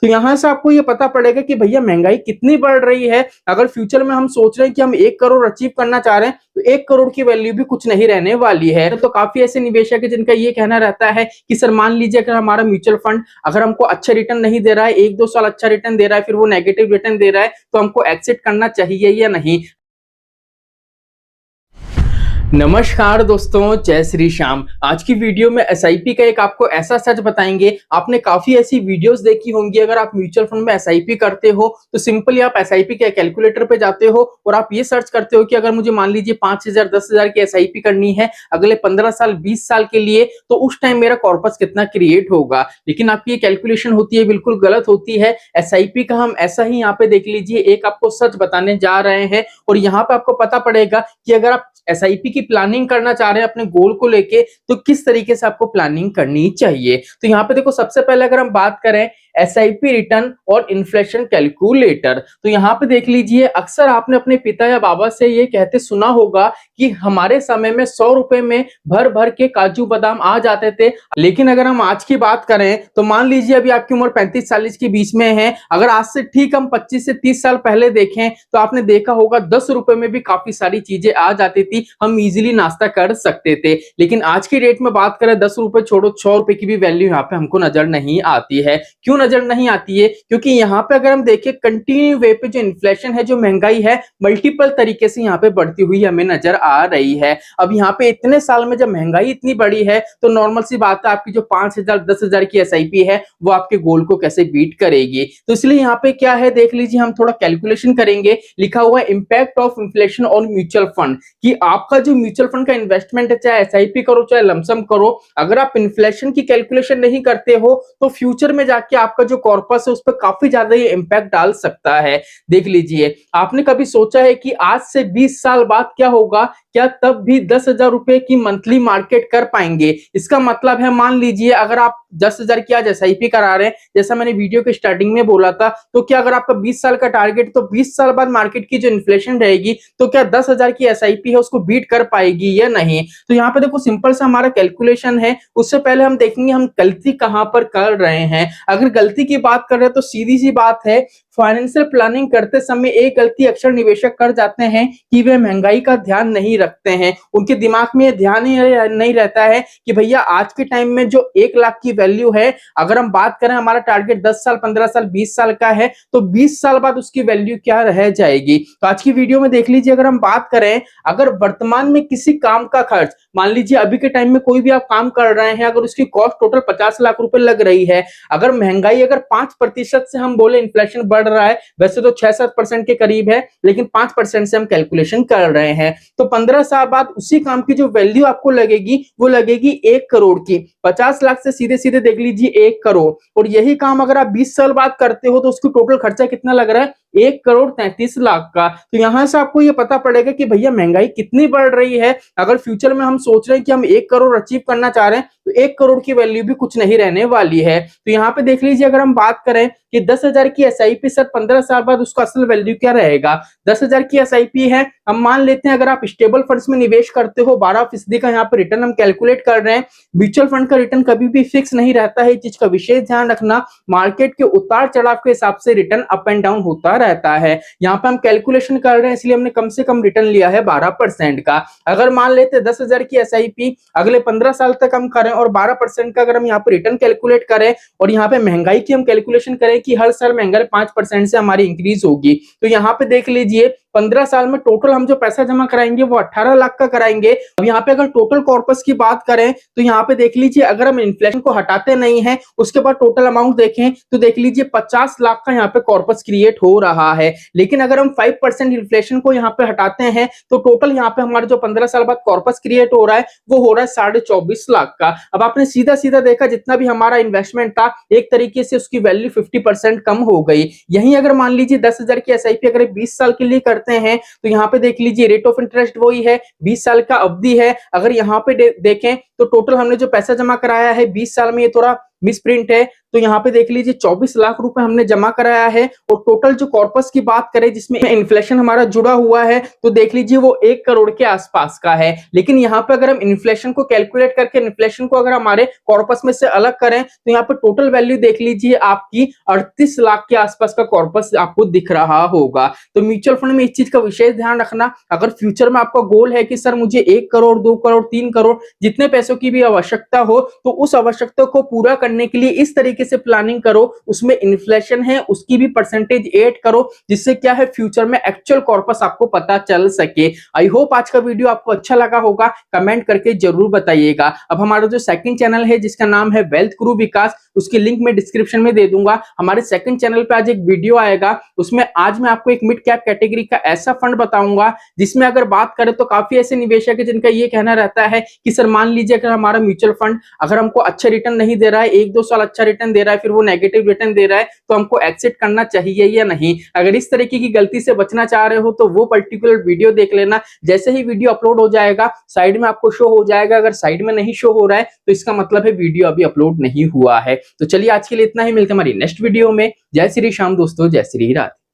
तो यहाँ से आपको ये पता पड़ेगा कि भैया महंगाई कितनी बढ़ रही है। अगर फ्यूचर में हम सोच रहे हैं कि हम 1 करोड़ अचीव करना चाह रहे हैं तो 1 करोड़ की वैल्यू भी कुछ नहीं रहने वाली है। तो काफी ऐसे निवेशक है जिनका ये कहना रहता है कि सर मान लीजिए अगर हमारा म्यूचुअल फंड अगर हमको अच्छा रिटर्न नहीं दे रहा है, 1-2 साल अच्छा रिटर्न दे रहा है, फिर वो नेगेटिव रिटर्न दे रहा है, तो हमको एग्जिट करना चाहिए या नहीं। नमस्कार दोस्तों, जय श्री श्याम। आज की वीडियो में एसआईपी का एक आपको ऐसा सच बताएंगे। आपने काफी ऐसी वीडियोस देखी होंगी। अगर आप म्यूचुअल फंड में एसआईपी करते हो तो सिंपली आप एसआईपी के कैलकुलेटर पे जाते हो और आप ये सर्च करते हो कि अगर मुझे मान लीजिए 5,000 10,000 की एसआईपी करनी है अगले 15 साल 20 साल के लिए, तो उस टाइम मेरा कॉर्पस कितना क्रिएट होगा। लेकिन आपकी ये कैलकुलेशन होती है बिल्कुल गलत होती है। एसआईपी का हम ऐसा ही यहाँ पे देख लीजिए, एक आपको सच बताने जा रहे हैं और यहाँ पे आपको पता पड़ेगा कि अगर आप एसआईपी की प्लानिंग करना चाह रहे हैं अपने गोल को लेके तो किस तरीके से आपको प्लानिंग करनी चाहिए। तो यहाँ पे देखो, सबसे पहले अगर हम बात करें एसआईपी रिटर्न और इन्फ्लेशन कैलकुलेटर, तो यहाँ पे देख लीजिए, अक्सर आपने अपने पिता या बाबा से ये कहते सुना होगा कि हमारे समय में 100 रुपए में भर भर के काजू बादाम आ जाते थे। लेकिन अगर हम आज की बात करें तो मान लीजिए अभी आपकी उम्र 35-40 के बीच में है, अगर आज से ठीक हम 25 से 30 साल पहले देखें तो आपने देखा होगा 10 रुपए में भी काफी सारी चीजें आ जाती थी, हम इजीली नाश्ता कर सकते थे। लेकिन आज की डेट में बात करें 10 रुपए छोड़ो, 100 रुपए की भी वैल्यू यहाँ पे हमको नजर नहीं आती है। क्यों नजर नहीं आती है? क्योंकि यहाँ पे अगर हम देखें कंटिन्यू वे पे जो इन्फ्लेशन है, जो महंगाई है, मल्टीपल तरीके से यहाँ पे बढ़ती हुई हमें नजर आ रही है। अब यहाँ पे इतने साल में जब महंगाई इतनी बड़ी है तो नॉर्मल सी बात है, आपकी जो 5,000 10,000 की एसआईपी है वो आपके गोल को कैसे बीट करेगी। तो इसलिए यहाँ पे क्या है, देख लीजिए, हम थोड़ा कैलकुलेशन करेंगे। लिखा हुआ है impact of inflation on mutual fund, कि आपका जो म्यूचुअल फंड का इन्वेस्टमेंट है, चाहे एसआईपी करो चाहे लमसम करो, अगर आप इन्फ्लेशन की कैलकुलेशन नहीं करते हो तो फ्यूचर में जाके आपका जो कॉर्पस है उस पर काफी ज्यादा ये इंपैक्ट डाल सकता है। देख लीजिए, आपने कभी सोचा है कि आज से 20 साल बाद क्या होगा? क्या तब भी 10,000 रुपए की मंथली मार्केट कर पाएंगे? इसका मतलब है, मान लीजिए अगर आप 10,000 की आज एसआईपी करा रहे हैं, जैसा मैंने वीडियो के स्टार्टिंग में बोला था, तो क्या अगर आपका 20 साल का टारगेट, तो 20 साल बाद मार्केट की जो इन्फ्लेशन रहेगी तो क्या 10,000 की एसआईपी है उसको बीट कर पाएगी या नहीं? तो यहाँ पे देखो, सिंपल सा हमारा कैलकुलेशन है। उससे पहले हम देखेंगे हम गलती कहां पर कर रहे हैं। अगर गलती की बात कर रहे हैं तो सीधी सी बात है, फाइनेंशियल प्लानिंग करते समय एक गलती अक्सर निवेशक कर जाते हैं कि वे महंगाई का ध्यान नहीं रखते हैं। उनके दिमाग में यह ध्यान ही नहीं रहता है कि भैया आज के टाइम में जो 1 लाख की वैल्यू है, अगर हम बात करें हमारा टारगेट 10 साल 15 साल 20 साल का है, तो 20 साल बाद उसकी वैल्यू क्या रह जाएगी। तो आज की वीडियो में देख लीजिए, अगर हम बात करें, अगर वर्तमान में किसी काम का खर्च, मान लीजिए अभी के टाइम में कोई भी आप काम कर रहे हैं, अगर उसकी कॉस्ट टोटल 50 लाख रुपए लग रही है, अगर महंगाई अगर 5% से हम बोले इन्फ्लेशन बढ़ रहा है, वैसे तो 6-7% के करीब है, लेकिन 5% से हम कैलकुलेशन कर रहे हैं, तो 15 साल बाद उसी काम की जो वैल्यू आपको लगेगी वो लगेगी 1 करोड़ की। 50 लाख से सीधे सीधे देख लीजिए 1 करोड़, और यही काम अगर आप 20 साल बाद करते हो तो उसकी टोटल खर्चा कितना लग रहा है? 1 करोड़ 33 लाख का। तो यहां से आपको ये पता पड़ेगा कि भैया महंगाई कितनी बढ़ रही है। अगर फ्यूचर में हम सोच रहे हैं कि हम 1 करोड़ अचीव करना चाह रहे हैं तो 1 करोड़ की वैल्यू भी कुछ नहीं रहने वाली है। तो यहाँ पे देख लीजिए, अगर हम बात करें कि 10,000 की एसआईपी सर 15 साल बाद उसका असल वैल्यू क्या रहेगा। 10,000 की एसआईपी है, हम मान लेते हैं अगर आप स्टेबल फंड्स में निवेश करते हो, 12% का यहाँ पे रिटर्न हम कैलकुलेट कर रहे हैं। म्यूचुअल फंड का रिटर्न कभी भी फिक्स नहीं रहता है, इस चीज का विशेष ध्यान रखना। मार्केट के उतार चढ़ाव के हिसाब से रिटर्न अप एंड डाउन होता रहता है। यहाँ पे हम कैलकुलेशन कर रहे हैं इसलिए हमने कम से कम रिटर्न लिया है 12% का। अगर मान लेते 10,000 की एसआईपी अगले 15 साल तक हम करें और 12% का अगर हम यहाँ पे रिटर्न कैलकुलेट करें, और यहाँ पे महंगाई की हम कैलकुलेशन करें कि हर साल महंगाई 5% से हमारी इंक्रीज होगी, तो यहाँ पे देख लीजिए 15 साल में टोटल हम जो पैसा जमा कराएंगे वो 18 लाख का कराएंगे। अब यहाँ पे अगर टोटल कॉर्पस की बात करें तो यहाँ पे देख लीजिए, अगर हम इन्फ्लेशन को हटाते नहीं है उसके बाद टोटल अमाउंट देखें तो देख लीजिए 50 लाख का यहाँ पे कॉर्पस क्रिएट हो रहा है। लेकिन अगर हम 5% इन्फ्लेशन को यहाँ पे हटाते हैं तो टोटल यहाँ पे हमारे जो 15 साल बाद कॉर्पस क्रिएट हो रहा है वो हो रहा है 24.5 लाख का। अब आपने सीधा सीधा देखा, जितना भी हमारा इन्वेस्टमेंट था एक तरीके से उसकी वैल्यू 50% कम हो गई। यहीं अगर मान लीजिए 10,000 की एसआईपी अगर 20 साल के लिए करते हैं तो यहाँ पे देख लीजिए रेट ऑफ इंटरेस्ट वही है, 20 साल का अवधि है। अगर यहाँ पे देखें तो टोटल हमने जो पैसा जमा कराया है 20 साल में, ये थोड़ा मिसप्रिंट है, तो यहाँ पे देख लीजिए 24 लाख रुपए हमने जमा कराया है और टोटल जो कॉर्पस की बात करें जिसमें इन्फ्लेशन हमारा जुड़ा हुआ है तो देख लीजिए वो 1 करोड़ के आसपास का है। लेकिन यहाँ पे अगर हम इन्फ्लेशन को कैलकुलेट करके इन्फ्लेशन को अगर हमारे कॉर्पस में से अलग करें तो यहाँ पे टोटल वैल्यू देख लीजिए आपकी 38 लाख के आसपास का कॉर्पस आपको दिख रहा होगा। तो म्यूचुअल फंड में इस चीज का विशेष ध्यान रखना, अगर फ्यूचर में आपका गोल है कि सर मुझे 1 करोड़ 2 करोड़ 3 करोड़ जितने पैसों की भी आवश्यकता हो तो उस आवश्यकता को पूरा करने के लिए इस तरीके से प्लानिंग करो, उसमें इन्फ्लेशन है उसकी भी परसेंटेज ऐड करो, जिससे क्या है फ्यूचर में एक्चुअल कॉर्पस आपको पता चल सके। आई होप आज का वीडियो आपको अच्छा लगा होगा, कमेंट करके जरूर बताइएगा। अब हमारा जो सेकंड चैनल है जिसका नाम है वेल्थ गुरु विकास, उसकी लिंक मैं डिस्क्रिप्शन में दे दूंगा। हमारे सेकंड चैनल पे आज एक वीडियो आएगा, उसमें आज मैं आपको एक मिड कैप कैटेगरी का ऐसा फंड बताऊंगा जिसमें अगर बात करें तो काफी ऐसे निवेशक है जिनका ये कहना रहता है कि सर मान लीजिए अगर हमारा म्यूचुअल फंड अगर हमको अच्छा रिटर्न नहीं दे रहा है, 1-2 साल अच्छा रिटर्न दे रहा है फिर वो नेगेटिव रिटर्न दे रहा है, तो हमको एक्सिट करना चाहिए या नहीं। अगर इस तरीके की गलती से बचना चाह रहे हो तो वो पर्टिकुलर वीडियो देख लेना। जैसे ही वीडियो अपलोड हो जाएगा साइड में आपको शो हो जाएगा, अगर साइड में नहीं शो हो रहा है तो इसका मतलब है वीडियो अभी अपलोड नहीं हुआ है। तो चलिए आज के लिए इतना ही, मिलते हैं हमारी नेक्स्ट वीडियो में। जय श्री श्याम दोस्तों, जय श्री राधे।